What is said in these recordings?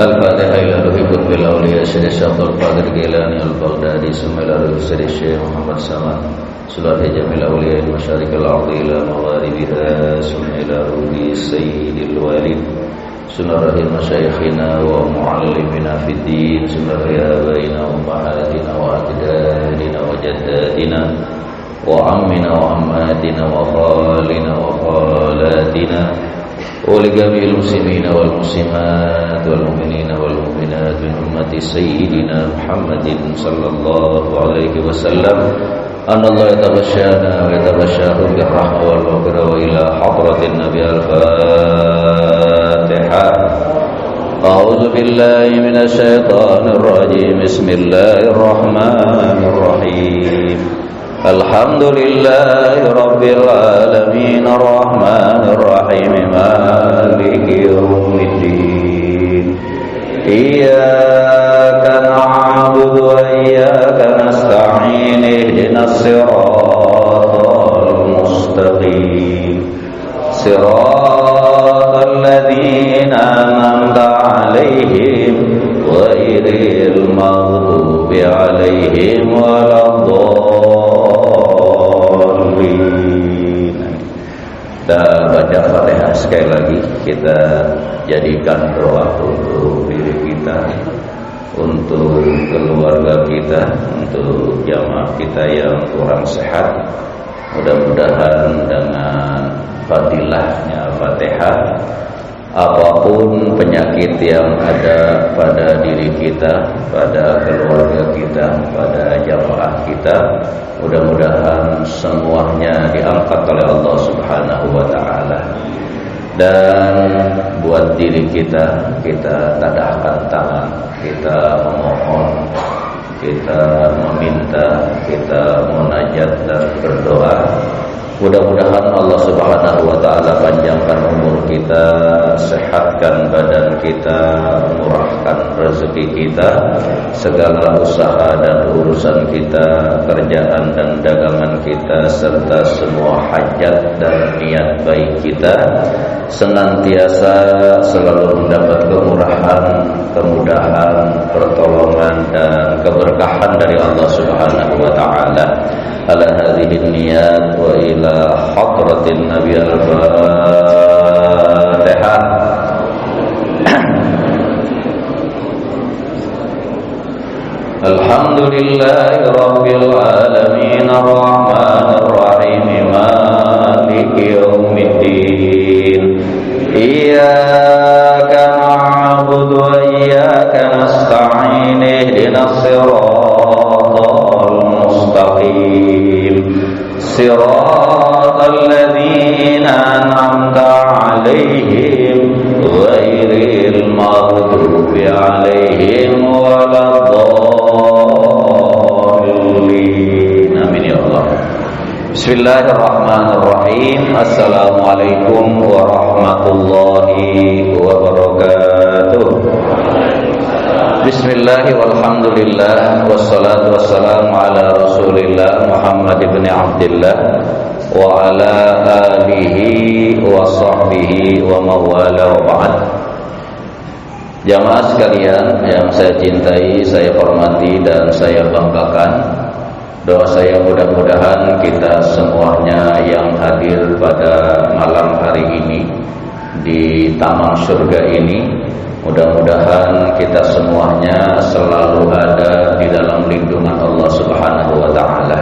الفاتحة إلى روح قطب الأولياء سيد الشيخ القادر الجيلاني البغدادي ثم إلى روح سيد الشيخ محمد سامع صلاة جميع الأولياء المشارق الأرض إلى مغاربها ثم إلى روح سيد الوالد ثم رحم مشايخنا ومعلمنا في الدين ثم آبائنا وأمهاتنا وأجدادنا وجداتنا وعمنا وعماتنا وخالنا وخالاتنا ولجميع المسلمين والمسلمات والمؤمنين والمؤمنات من أمة سيدنا محمد صلى الله عليه وسلم أن الله يتغشانا ويتغشاهم بالرحمة والمغفرة وإلى حضرة النبي الفاتحة. أعوذ بالله من الشيطان الرجيم بسم الله الرحمن الرحيم الحمد لله رب العالمين الرحمن الرحيم مالك يوم الدين إياك نعبد وإياك نستعين اهدنا الصراط المستقيم صراط الذين أنعمت عليهم غير المغضوب عليهم ولا Dan baca Fatihah sekali lagi, kita jadikan doa untuk diri kita, untuk keluarga kita, untuk jamaah kita yang kurang sehat. Mudah-mudahan dengan fadilahnya Fatihah, apapun penyakit yang ada pada diri kita, pada keluarga kita, pada jamaah kita, mudah-mudahan semuanya diangkat oleh Allah Subhanahu wa ta'ala. Dan buat diri kita, kita tadahkan tangan, kita memohon, kita meminta, kita munajat dan berdoa. Mudah-mudahan Allah Subhanahu wa ta'ala panjangkan umur kita, sehatkan badan kita, murahkan rezeki kita, segala usaha dan urusan kita, kerjaan dan dagangan kita, serta semua hajat dan niat baik kita senantiasa selalu mendapat kemurahan, kemudahan, pertolongan dan keberkahan dari Allah Subhanahu wa ta'ala. Ala hadhihi niyat wa ila hadratin Nabi al-Fatihah. Alhamdulillahi rabbil alamin arrahmanir rahim maliki yaumiddin iyyaka na'budu wa iyyaka nasta'in ihdinas siratal mustaqim siratal ladzina an'amta 'alaihim ghairil maghdubi 'alaihim waladdallin. Amin ya Allah. Bismillahirrahmanirrahim. Assalamualaikum warahmatullahi wabarakatuh. Bismillah walhamdulillah wassalatu wassalamu ala rasulillah Muhammad ibn Abdillah wa ala alihi wa sahbihi wa mawala wa ba'd. Jamaah sekalian yang saya cintai, saya hormati dan saya banggakan, doa saya mudah-mudahan kita semuanya yang hadir pada malam hari ini di taman surga ini, mudah-mudahan kita semuanya selalu ada di dalam lindungan Allah Subhanahu wa ta'ala.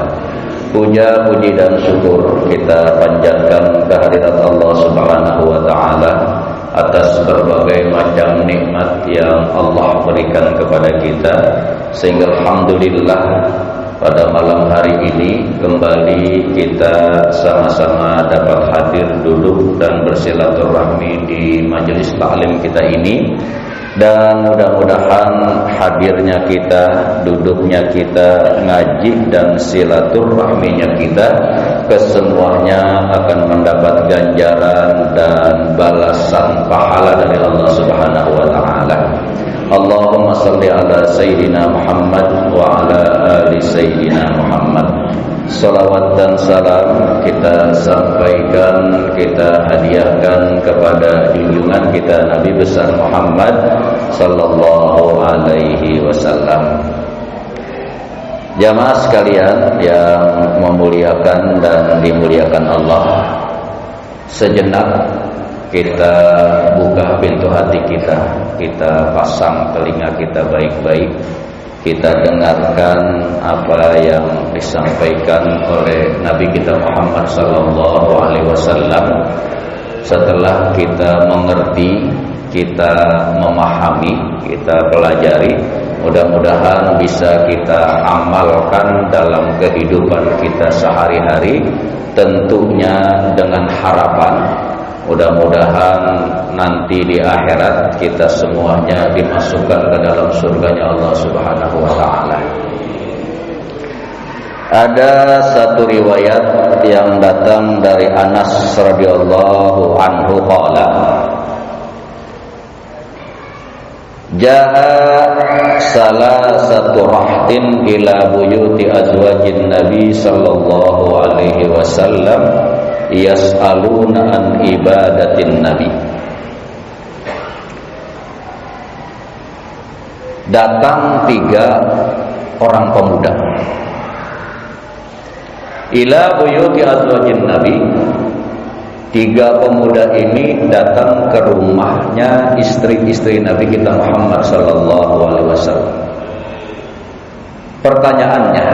Puja, puji dan syukur kita panjatkan kehadirat Allah Subhanahu wa ta'ala atas berbagai macam nikmat yang Allah berikan kepada kita, sehingga alhamdulillah pada malam hari ini kembali kita sama-sama dapat hadir duduk dan bersilaturahmi di majelis taklim kita ini. Dan mudah-mudahan hadirnya kita, duduknya kita, ngaji dan silaturahminya kita, kesemuanya akan mendapat ganjaran dan balasan pahala dari Allah Subhanahu wa ta'ala. Allahumma salli ala Sayyidina Muhammad wa ala ali Sayyidina Muhammad. Salawat dan salam kita sampaikan, kita hadiahkan kepada junjungan kita Nabi besar Muhammad sallallahu alaihi wasallam. Jamaah sekalian yang memuliakan dan dimuliakan Allah, sejenak kita buka pintu hati kita, kita pasang telinga kita baik-baik, kita dengarkan apa yang disampaikan oleh Nabi kita Muhammad sallallahu alaihi wasallam. Setelah kita mengerti, kita memahami, kita pelajari, mudah-mudahan bisa kita amalkan dalam kehidupan kita sehari-hari, tentunya dengan harapan mudah-mudahan nanti di akhirat kita semuanya dimasukkan ke dalam surganya Allah Subhanahu wa taala. Ada satu riwayat yang datang dari Anas radhiyallahu anhu qala, Ja'a salasatu rahtin ila buyuti azwajin Nabi sallallahu alaihi wasallam yas'aluna an ibadatin Nabi. Datang 3 orang pemuda ila buyuti azwajin Nabi. 3 pemuda ini datang ke rumahnya istri-istri Nabi kita Muhammad sallallahu alaihi wasallam. Pertanyaannya,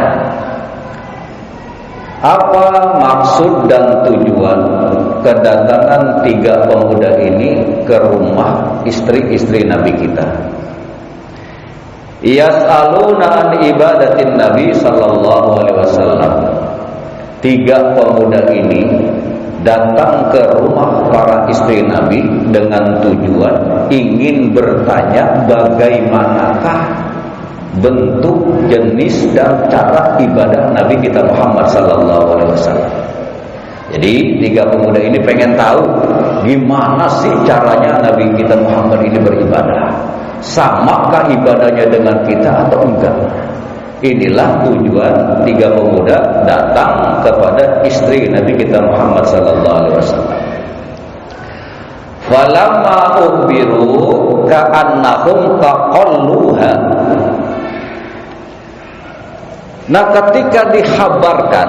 apa maksud dan tujuan kedatangan 3 pemuda ini ke rumah istri-istri Nabi kita? Yas'aluna an ibadatin Nabi sallallahu alaihi wasallam. 3 pemuda ini datang ke rumah para istri Nabi dengan tujuan ingin bertanya bagaimanakah bentuk, jenis dan cara ibadah Nabi kita Muhammad sallallahu alaihi wasallam. Jadi 3 pemuda ini pengen tahu gimana sih caranya Nabi kita Muhammad ini beribadah. Samakah ibadahnya dengan kita atau enggak? Inilah tujuan 3 pemuda datang kepada istri Nabi kita Muhammad sallallahu alaihi wasallam. Falamma ukhbiru ka'annahum taqalluha. Nah, ketika dikhabarkan,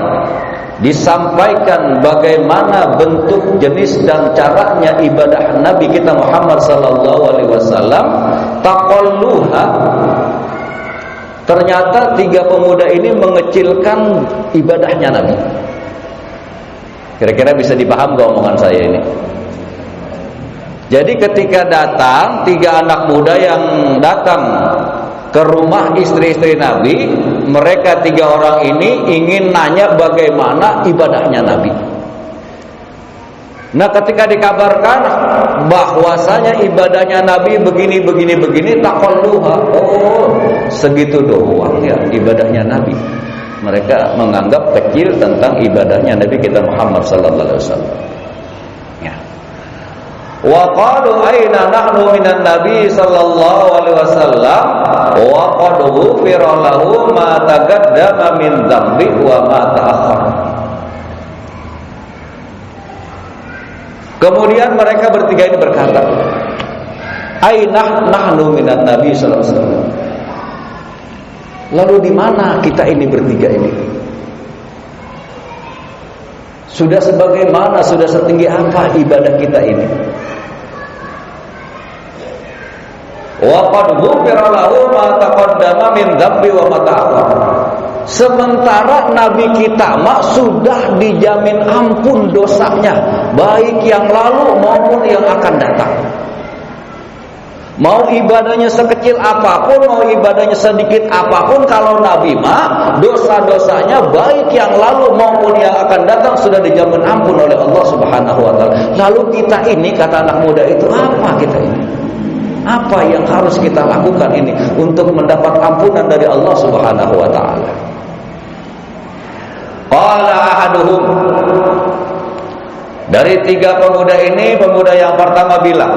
disampaikan bagaimana bentuk, jenis dan caranya ibadah Nabi kita Muhammad sallallahu alaihi wasallam, taqalluha. Ternyata 3 pemuda ini mengecilkan ibadahnya Nabi. Kira-kira bisa dipaham gak omongan saya ini? Jadi ketika datang 3 anak muda yang datang ke rumah istri-istri Nabi, mereka 3 orang ini ingin nanya bagaimana ibadahnya Nabi. Nah, ketika dikabarkan bahwasanya ibadahnya Nabi begini, taqalluha. Oh, segitu doang ya ibadahnya Nabi. Mereka menganggap kecil tentang ibadahnya Nabi kita Muhammad sallallahu alaihi wasallam. Ya. Wa qalu aina nahnu minan Nabi sallallahu alaihi wasallam wa qad ghufira lahu ma taqaddama min dzambi wa ma ta'akhkhara. Kemudian mereka bertiga ini berkata, aina nahnu minan Nabi sallallahu alaihi wasallam. Lalu di mana kita ini bertiga ini? Sudah sebagaimana, sudah setinggi apa ibadah kita ini? Wa qad ghufira lahu ma taqaddama min dzambi wa ma ta'akhkhara. Sementara Nabi kita sudah dijamin ampun dosanya, baik yang lalu maupun yang akan datang. Mau ibadahnya sekecil apapun, mau ibadahnya sedikit apapun, kalau Nabi dosa-dosanya baik yang lalu maupun yang akan datang sudah dijamin ampun oleh Allah Subhanahu wa taala. Lalu kita ini, kata anak muda itu, apa kita ini? Apa yang harus kita lakukan ini untuk mendapat ampunan dari Allah Subhanahu wa taala? Qala ahaduhum. Dari 3 pemuda ini, pemuda yang pertama bilang,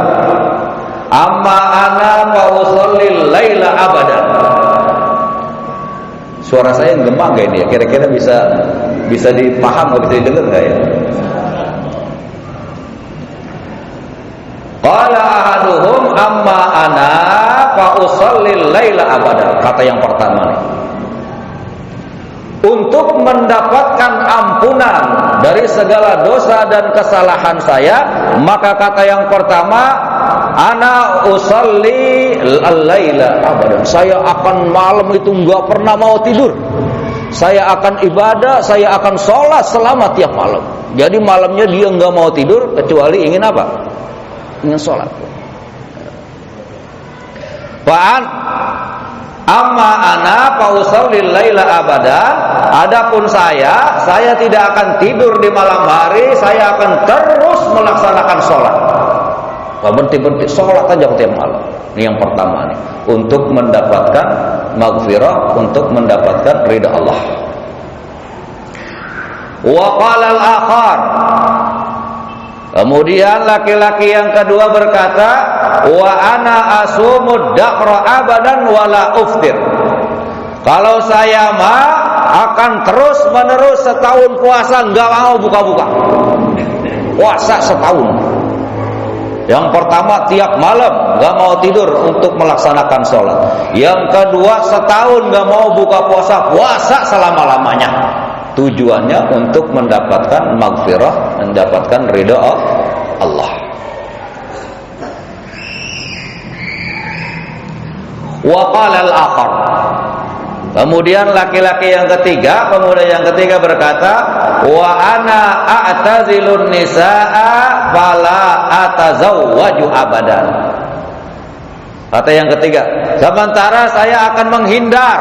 amma ana fa usallil laila abadan. Suara saya gemang gak ini ya? Kira-kira bisa dipaham atau bisa didengar enggak ya? Qala ahaduhum amma ana usallil laila abada. Kata yang pertama nih, untuk mendapatkan ampunan dari segala dosa dan kesalahan saya, maka kata yang pertama, ana usalli al-laila abadan. Saya akan malam itu enggak pernah mau tidur. Saya akan ibadah, saya akan sholat selama tiap malam. Jadi malamnya dia enggak mau tidur kecuali ingin apa? Ingin sholat. Fa'an amma ana fa usallil laila abadan. Adapun saya tidak akan tidur di malam hari, saya akan terus melaksanakan sholat. Berhenti sholat aja tiap malam. Ini yang pertama nih, untuk mendapatkan maghfirah, untuk mendapatkan ridha Allah. Wa qala al-akhar, kemudian laki-laki yang kedua berkata, wa ana asumud dahra abadan wala uftir. Kalau saya mah akan terus menerus setahun puasa, enggak mau buka-buka. Puasa setahun. Yang pertama tiap malam enggak mau tidur untuk melaksanakan sholat. Yang kedua setahun enggak mau buka puasa, puasa selama-lamanya. Tujuannya untuk mendapatkan maghfirah, mendapatkan ridha Allah. Wa qala al-akhar, kemudian laki-laki yang ketiga, pemuda yang ketiga berkata, wa ana a'tazilun nisaa fala atazawwaju abadan. Kata yang ketiga, sementara saya akan menghindar,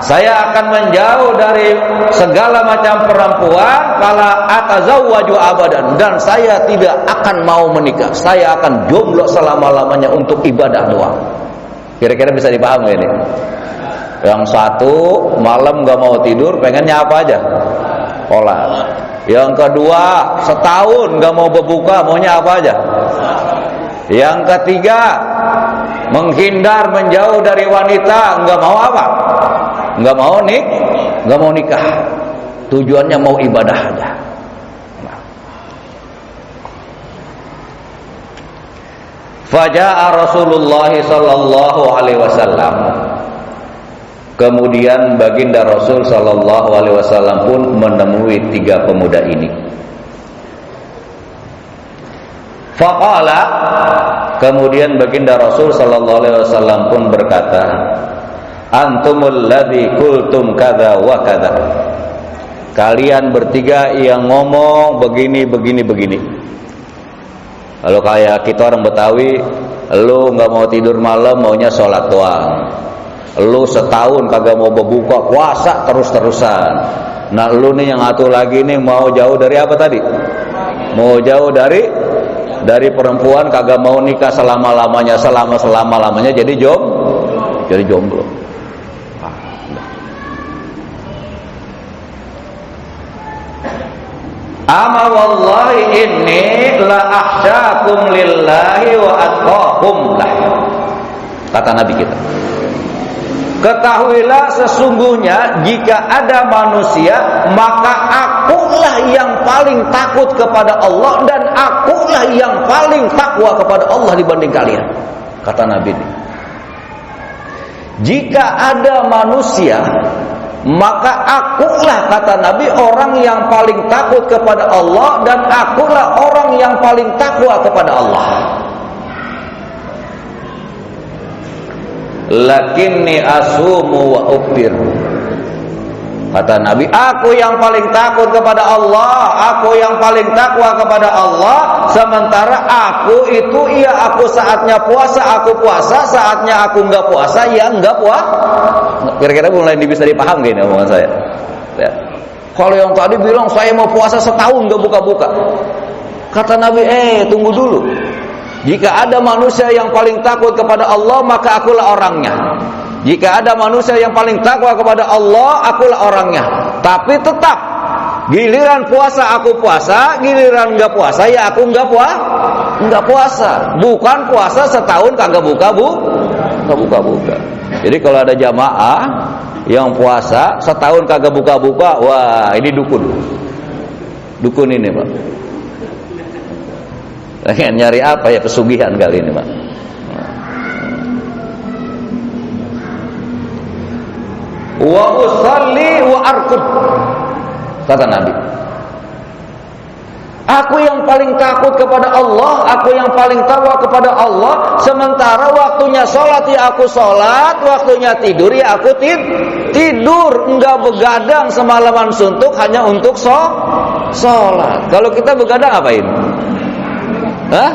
saya akan menjauh dari segala macam perempuan, fala atazawwaju abadan, dan saya tidak akan mau menikah. Saya akan jomblo selama-lamanya untuk ibadah doang. Kira-kira bisa dipahami ini? Yang satu malam gak mau tidur, pengennya apa aja? Sholat. Yang kedua setahun gak mau berbuka, maunya apa aja? Yang ketiga menghindar, menjauh dari wanita, gak mau apa? Gak mau nikah. Tujuannya mau ibadah aja. Faja'a Rasulullah sallallahu alaihi wasallam. Kemudian baginda Rasul sallallahu alaihi wasallam pun menemui tiga pemuda ini. Faqala, kemudian baginda Rasul sallallahu alaihi wasallam pun berkata, antumul ladzi qultum kadza wa kadza. Kalian bertiga yang ngomong begini. Kalau kayak kita orang Betawi, lu nggak mau tidur malam, maunya sholat doang. Lu setahun kagak mau berbuka puasa terus-terusan. Nah lu nih yang satu lagi nih mau jauh dari apa tadi? Mau jauh dari perempuan, kagak mau nikah selama-lamanya, selama-lamanya jadi jomblo. Ama wallahi inni la akhsyakum lillahi wa atqakum lah. Kata Nabi kita, ketahuilah sesungguhnya jika ada manusia, maka akulah yang paling takut kepada Allah, dan akulah yang paling takwa kepada Allah dibanding kalian. Kata Nabi ini, jika ada manusia, maka akulah, kata Nabi, orang yang paling takut kepada Allah, dan akulah orang yang paling takwa kepada Allah. Lakinni asumu wa uftir. Kata Nabi, aku yang paling takut kepada Allah, aku yang paling takwa kepada Allah. Sementara aku itu, iya aku saatnya puasa, aku puasa, saatnya aku enggak puasa, ya enggak puasa. Kira-kira mulai bisa dipahami gini omongan saya. Ya. Kalau yang tadi bilang saya mau puasa setahun enggak buka-buka, kata Nabi, tunggu dulu. Jika ada manusia yang paling takut kepada Allah, maka akulah orangnya. Jika ada manusia yang paling takwa kepada Allah, akulah orangnya. Tapi tetap giliran puasa aku puasa, giliran enggak puasa ya aku enggak puasa. Bukan puasa setahun kagak buka. Jadi kalau ada jamaah yang puasa setahun kagak buka-buka, wah ini dukun ini Pak. Nyari apa ya, pesugihan kali ini Pak. wa usalli wa arqud. Kata Nabi, aku yang paling takut kepada Allah, aku yang paling takwa kepada Allah, sementara waktunya sholat ya aku sholat, waktunya tidur ya aku tidur, enggak begadang semalaman suntuk hanya untuk sholat. Kalau kita begadang ngapain? Hah?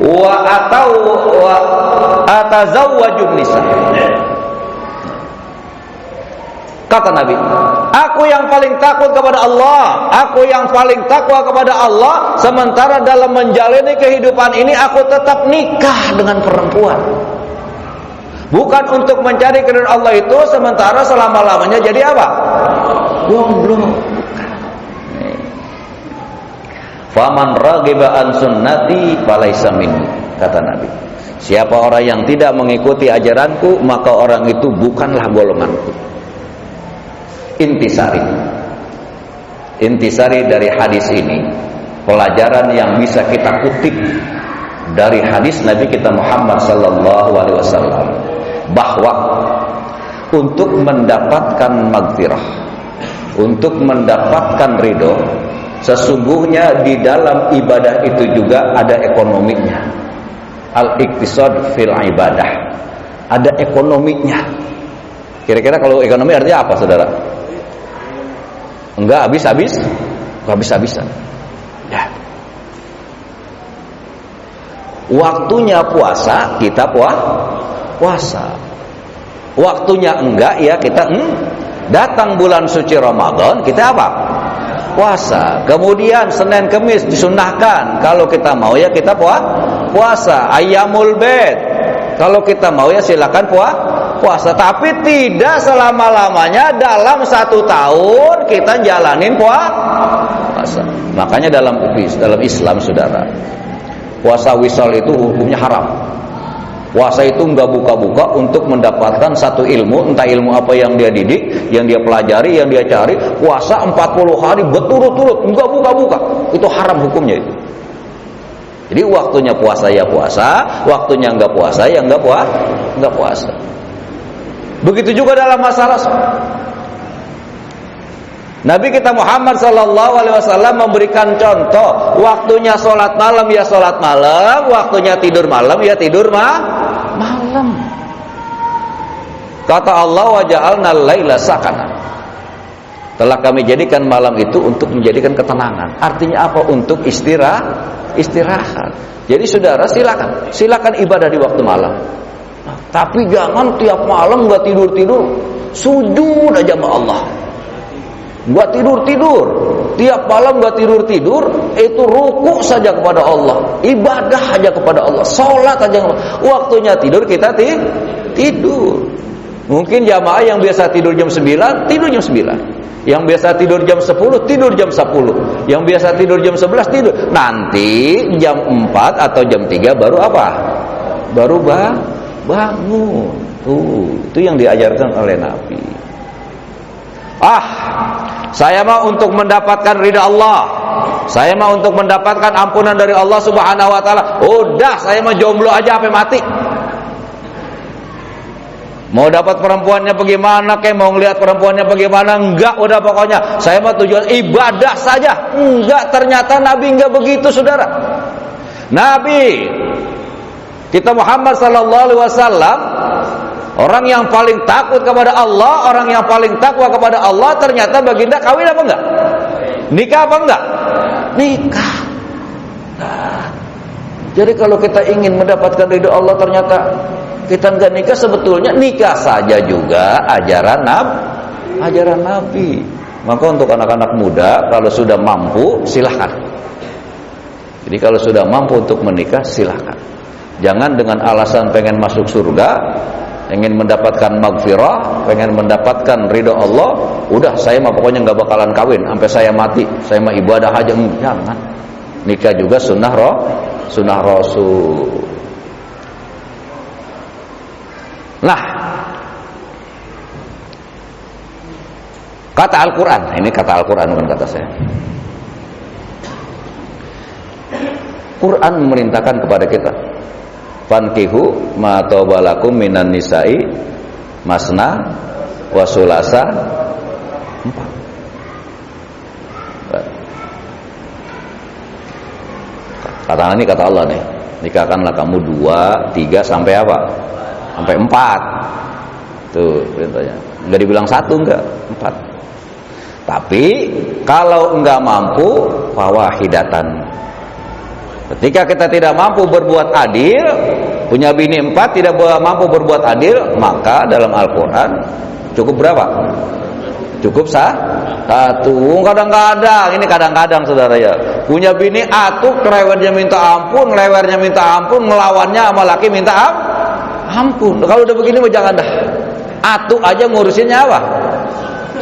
Wa atazawwajun nisa. Kata Nabi, aku yang paling takut kepada Allah, aku yang paling takwa kepada Allah, sementara dalam menjalani kehidupan ini aku tetap nikah dengan perempuan. Bukan untuk mencari keridhaan Allah itu, sementara selama-lamanya jadi apa? Jomblo. Faman raghiba an sunnati falaysa minni, kata Nabi. Siapa orang yang tidak mengikuti ajaranku, maka orang itu bukanlah golonganku. Intisari dari hadis ini, pelajaran yang bisa kita kutip dari hadis Nabi kita Muhammad sallallahu alaihi wasallam, bahwa untuk mendapatkan maghfirah, untuk mendapatkan ridho, sesungguhnya di dalam ibadah itu juga ada ekonominya. Al-iqtisad fil ibadah, ada ekonominya. Kira-kira kalau ekonomi artinya apa, saudara? Enggak habis-habisan. Ya. Waktunya puasa, kita puasa. Waktunya enggak, ya kita datang bulan suci Ramadan, kita apa? Puasa. Kemudian Senin Kemis disunahkan, kalau kita mau ya kita puasa. Ayyamul bid, kalau kita mau ya silakan puasa. Tapi tidak selama-lamanya dalam 1 tahun kita jalanin puasa. Makanya dalam Islam, saudara, puasa wisal itu hukumnya haram. Puasa itu enggak buka-buka untuk mendapatkan satu ilmu, entah ilmu apa yang dia didik, yang dia pelajari, yang dia cari. Puasa 40 hari berturut-turut, enggak buka-buka. Itu haram hukumnya itu. Jadi waktunya puasa ya puasa, waktunya enggak puasa ya enggak puasa. Begitu juga dalam masalah Nabi kita Muhammad sallallahu alaihi wasallam memberikan contoh, waktunya sholat malam ya sholat malam, waktunya tidur malam ya tidur malam. Kata Allah, wa ja'alna al-laila sakana. Telah kami jadikan malam itu untuk menjadikan ketenangan. Artinya apa? Untuk istirahat. Jadi saudara, silakan ibadah di waktu malam. Nah, tapi jangan tiap malam enggak tidur-tidur, sujud aja sama Allah. Enggak tidur-tidur, tiap malam enggak tidur-tidur, itu ruku saja kepada Allah, ibadah aja kepada Allah, salat aja. Waktunya tidur kita tidur. Mungkin jamaah yang biasa tidur jam 9, tidur jam 9. Yang biasa tidur jam 10, tidur jam 10. Yang biasa tidur jam 11, tidur. Nanti jam 4 atau jam 3 baru apa? Baru bangun. Itu yang diajarkan oleh Nabi. Saya mau untuk mendapatkan ridha Allah, saya mau untuk mendapatkan ampunan dari Allah Subhanahu wa taala. Udah, saya mau jomblo aja sampai mati. Mau dapat perempuannya bagaimana, kayak mau ngelihat perempuannya bagaimana, enggak, udah pokoknya saya mau tujuan ibadah saja. Enggak, ternyata Nabi enggak begitu, saudara. Nabi kita Muhammad sallallahu alaihi wasallam, orang yang paling takut kepada Allah, orang yang paling takwa kepada Allah, ternyata baginda kawin apa enggak? Nikah apa enggak? Nikah. Nah, jadi kalau kita ingin mendapatkan ridho Allah, ternyata kita enggak nikah, sebetulnya nikah saja juga ajaran Nabi. Maka untuk anak-anak muda, kalau sudah mampu silahkan. Jadi kalau sudah mampu untuk menikah silahkan. Jangan dengan alasan pengen masuk surga, ingin mendapatkan maghfirah, pengen mendapatkan ridho Allah, udah saya mah pokoknya nggak bakalan kawin sampai saya mati, saya mah ibadah aja. Jangan. Nikah juga sunnah Rasul. Nah, kata Al-Quran, ini kata Al-Quran bukan kata saya. Quran memerintahkan kepada kita, fankihu ma tawbalakum minan nisa'i masna wa sulasa 4. Kata ini kata Allah nih, nikahkanlah kamu 2, 3 sampai apa? Sampai 4. Tuh perintahnya. Enggak dibilang 1, enggak, 4. Tapi kalau enggak mampu fawahidatan. Ketika kita tidak mampu berbuat adil, punya bini 4 tidak mampu berbuat adil, maka dalam Al-Quran cukup berapa? Cukup 1. Kadang-kadang, ini kadang-kadang saudara ya, punya bini atuk, lewernya minta ampun, lewernya minta ampun, melawannya sama laki minta ampun. Kalau udah begini jangan dah. Atuk aja ngurusinnya apa?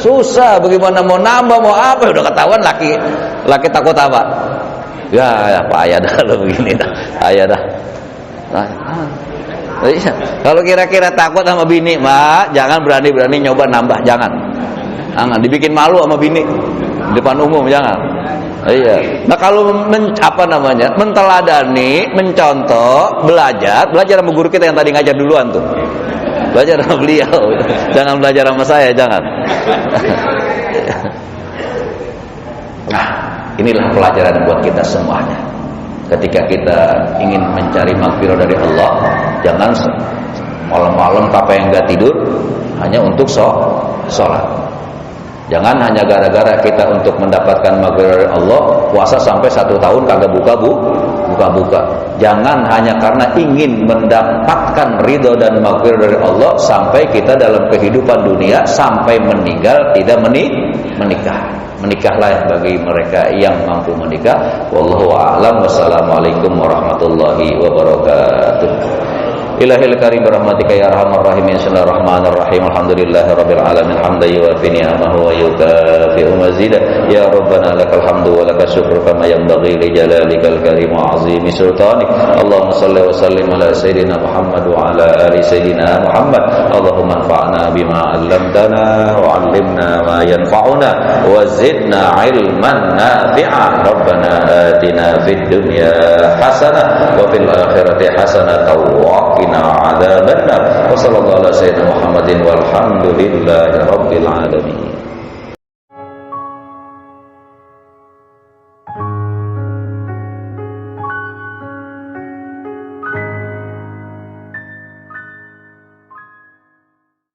Susah, bagaimana mau nambah mau apa, udah ketahuan laki takut apa? Ya payah dah kalau begini dah, ayah dah. Kalau kira-kira takut sama bini, mak jangan berani-berani nyoba nambah, jangan dibikin malu sama bini depan umum, jangan. Iya. Nah kalau menteladani, mencontoh, belajar sama guru kita yang tadi ngajar duluan tuh. Belajar sama beliau, jangan belajar sama saya, jangan. Nah, inilah pelajaran buat kita semuanya. Ketika kita ingin mencari maghfirah dari Allah, jangan malam-malam yang nggak tidur hanya untuk sholat. Jangan hanya gara-gara kita untuk mendapatkan maghfirah dari Allah, puasa sampai 1 tahun kagak buka-buka. Jangan hanya karena ingin mendapatkan ridho dan maghfirah dari Allah sampai kita dalam kehidupan dunia sampai meninggal tidak menikah. Menikahlah bagi mereka yang mampu menikah. Wallahu a'lam. Wassalamualaikum warahmatullahi wabarakatuh. Ilahil karim rahmatika ya arhamar rahimin. Bismillahirrahmanirrahim. Alhamdulillahirabbil alamin hamdan yuwafi ni'amahu wa yukafi'u mazidah. Ya rabbana lakal hamdu wa lakas syukru kama yanbaghi li jalalikal karim wa 'azimi sultanik. Allahumma shalli wa sallim ala sayidina Muhammad wa ala ali sayidina Muhammad. Allahumma anfa'na bima 'allamtana wa 'allimna ma yanfa'una wa zidna 'ilman nafi'a. Rabbana atina fid dunya hasanah wa fil akhirati hasanah wa qina adzabannar. Wa sallallahu ala sayyidina Muhammadin walhamdulillahi rabbil alamin.